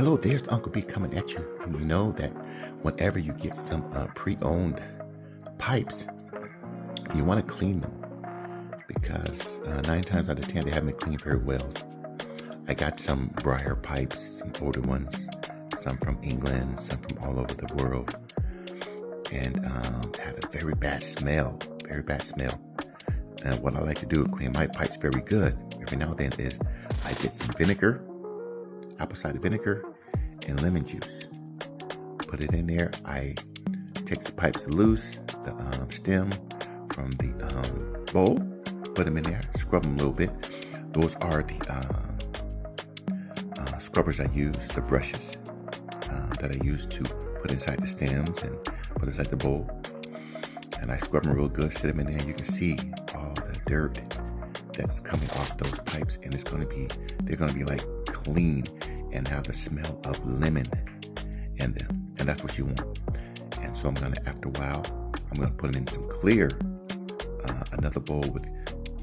Hello, there's Uncle B coming at you. And you know that whenever you get some pre-owned pipes, you want to clean them because 9 times out of 10 they haven't been cleaned very well. I got some Briar pipes, some older ones, some from England, some from all over the world, and had a very bad smell. And what I like to do to clean my pipes very good every now and then is I get some vinegar, apple cider vinegar, and lemon juice. Put it in there. I take the pipes loose, the stem from the bowl, put them in there, scrub them a little bit. Those are the scrubbers I use, the brushes that I use to put inside the stems and put inside the bowl. And I scrub them real good, sit them in there. You can see all the dirt that's coming off those pipes, and they're gonna be like clean and have the smell of lemon in them, and that's what you want. And so after a while, I'm gonna put them in some clear, another bowl with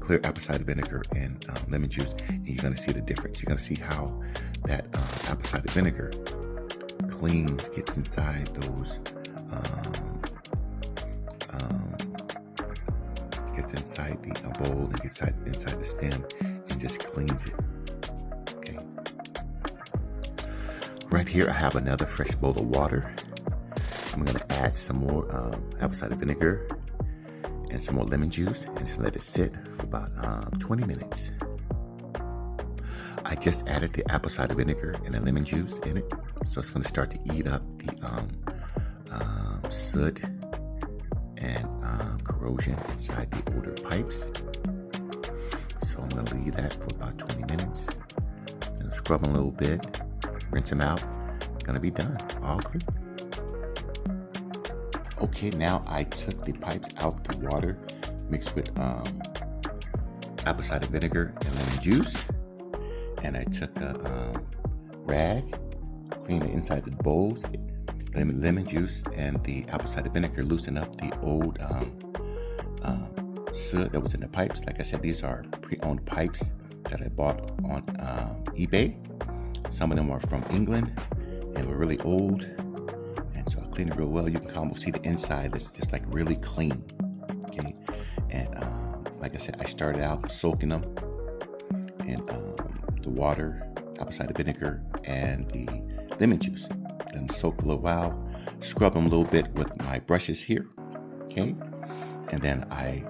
clear apple cider vinegar and lemon juice, and you're gonna see the difference. You're gonna see how that apple cider vinegar cleans, gets inside those, gets inside the bowl and gets inside the stem and just cleans it. Okay. Right here, I have another fresh bowl of water. I'm gonna add some more apple cider vinegar and some more lemon juice and just let it sit for about 20 minutes. I just added the apple cider vinegar and the lemon juice in it, so it's gonna start to eat up the soot and corrosion inside the older pipes. So I'm gonna leave that for about 20 minutes. Scrub them a little bit, rinse them out. Gonna be done, all clean. Okay, now I took the pipes out the water mixed with apple cider vinegar and lemon juice, and I took a rag, cleaned the inside of the bowls, lemon juice and the apple cider vinegar loosened up the old soot that was in the pipes. Like I said, these are pre-owned pipes that I bought on eBay. Some of them are from England and were really old, and so I cleaned it real well. You can almost see the inside. It's just like really clean. Okay, and like I said, I started out soaking them in the water, apple cider vinegar, and the lemon juice. Let them soak a little while. Scrub them a little bit with my brushes here. Okay, and then I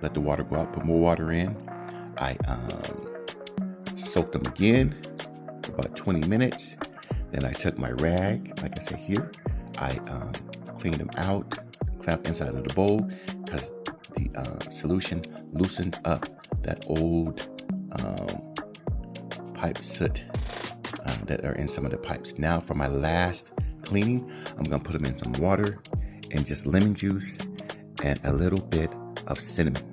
let the water go out. Put more water in. I soaked them again for about 20 minutes. Then I took my rag, like I said here. I cleaned them out, clamped inside of the bowl because the solution loosened up that old pipe soot that are in some of the pipes. Now for my last cleaning, I'm gonna put them in some water and just lemon juice and a little bit of cinnamon.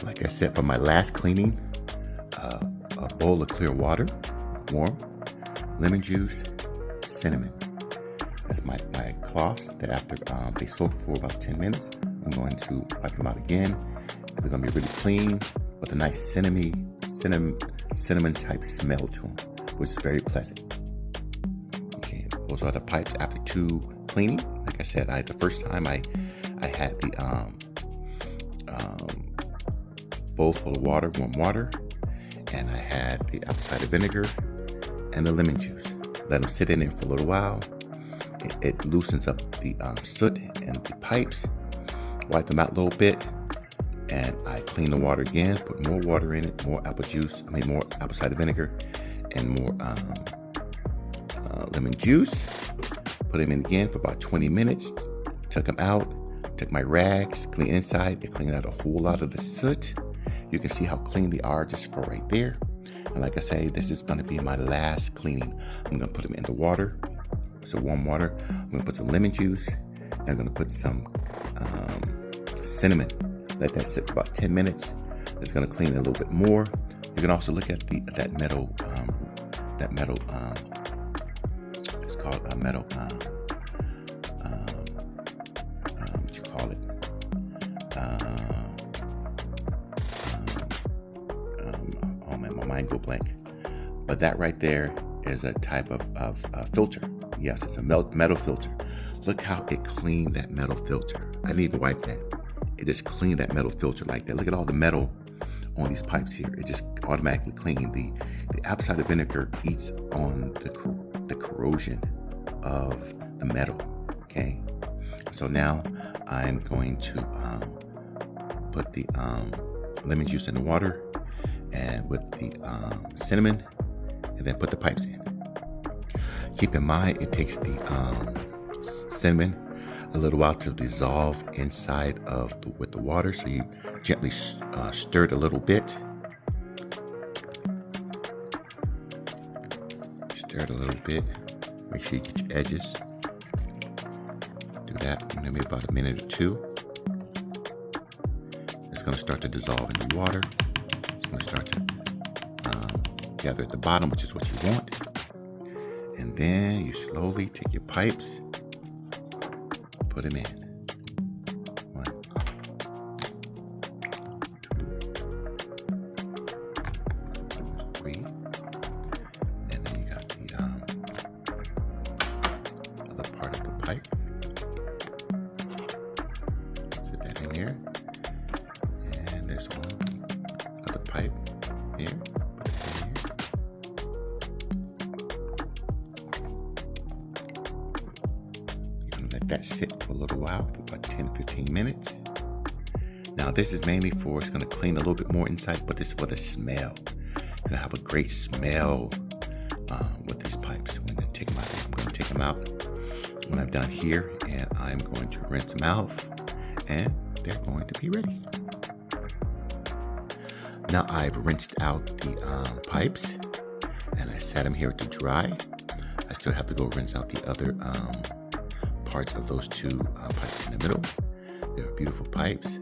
Like I said, for my last cleaning, a bowl of clear water, warm, lemon juice, cinnamon. That's my cloths that after they soak for about 10 minutes, I'm going to wipe them out again. They're gonna be really clean with a nice cinnamon type smell to them, which is very pleasant. Okay, those are the pipes after 2 cleaning. Like I said, the first time I had the bowl full of water, warm water, and I had the apple cider vinegar and the lemon juice. Let them sit in there for a little while. It loosens up the soot and the pipes. Wipe them out a little bit, and I clean the water again. Put more water in it, more apple cider vinegar, and more lemon juice. Put them in again for about 20 minutes. Took them out. Took my rags, clean inside. They cleaned out a whole lot of the soot. You can see how clean they are just for right there. And like I say, this is gonna be my last cleaning. I'm gonna put them in the water. It's warm water. I'm gonna put some lemon juice, and I'm gonna put some cinnamon. Let that sit for about 10 minutes. It's gonna clean it a little bit more. You can also look at that metal. It's called a metal. What you call it? mind go blank. But that right there is a type of filter. Yes, it's a metal filter. Look how it cleaned that metal filter. I didn't even wipe that. It just cleaned that metal filter like that. Look at all the metal on these pipes here. It just automatically cleaned. The apple cider vinegar eats on the corrosion of the metal. Okay. So now I'm going to put the lemon juice in the water and with the cinnamon, and then put the pipes in. Keep in mind, it takes the cinnamon a little while to dissolve inside of with the water, so you gently stir it a little bit. Stir it a little bit. Make sure you get your edges. Do that maybe about a minute or two. It's going to start to dissolve in the water. It's going to start to gather at the bottom, which is what you want. And then you slowly take your pipes, put them in. 1, 2, 3. And then you got the other part of the pipe. Put that in here. And there's one other pipe here. Put it in here. Let that sit for a little while, for about 10-15 minutes. Now this is mainly for, it's going to clean a little bit more inside, but this is for the smell. You're going to have a great smell with these pipes. When I take them out, I'm going to take them out when I'm done here, and I'm going to rinse them out, and they're going to be ready. Now I've rinsed out the pipes, and I set them here to dry. I still have to go rinse out the other parts of those two pipes in the middle. They're beautiful pipes.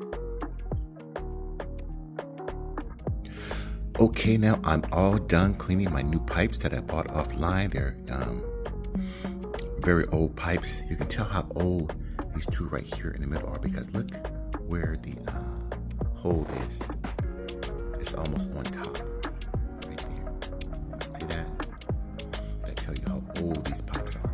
Okay, now I'm all done cleaning my new pipes that I bought offline. They're very old pipes. You can tell how old these two right here in the middle are, because look where the hole is. It's almost on top right there. See that? That tells you how old these pipes are.